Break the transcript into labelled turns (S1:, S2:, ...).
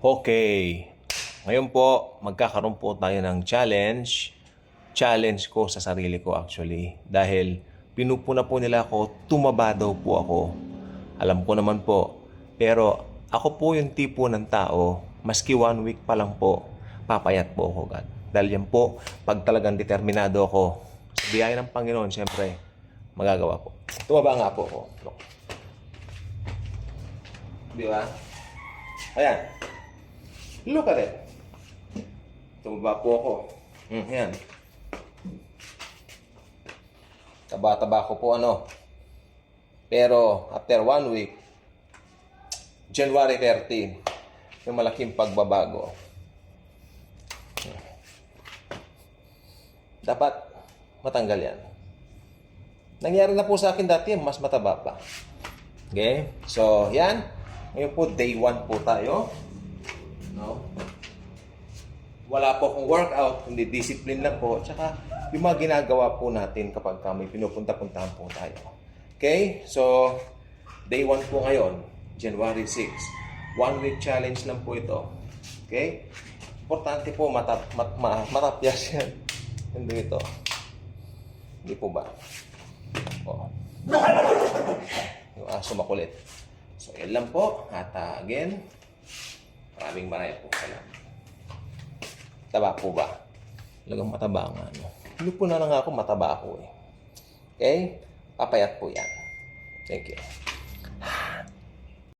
S1: Okay. Ngayon po, magkakaroon po tayo ng challenge. Challenge ko sa sarili ko actually. Dahil pinupuna po nila ako, tumaba daw po ako. Alam ko naman po. Pero ako po yung tipo ng tao, maski 1 week pa lang po, papayat po ako agad. Dahil yan po, pag talagang determinado ako, sa biyaya ng Panginoon, siyempre, magagawa po. Tumaba nga po ako. Look. Di ba? Ayan. Look at it. Tumaba po ako. Ayan. Taba-taba ko po ano. Pero after 1 week, January 13, yung malaking pagbabago. Dapat matanggal yan. Nangyari na po sa akin dati, mas mataba pa. Okay? So, yan. Ngayon po, day 1 po tayo. No? Wala po akong workout, hindi discipline lang po. Tsaka, yung mga ginagawa po natin kapag may pinupunta-puntahan po tayo. Okay? So, day 1 po ngayon, January 6. 1 week challenge lang po ito. Okay? Importante po, matapyas yan. Hindi ito. Hindi po ba? O. Yung aso makulit. So, yan lang po. At again, maraming po salamat. Taba po ba? Talagang mataba nga. No? Hindi po na lang ako, mataba ako eh. Okay? Papayat po yan. Thank you.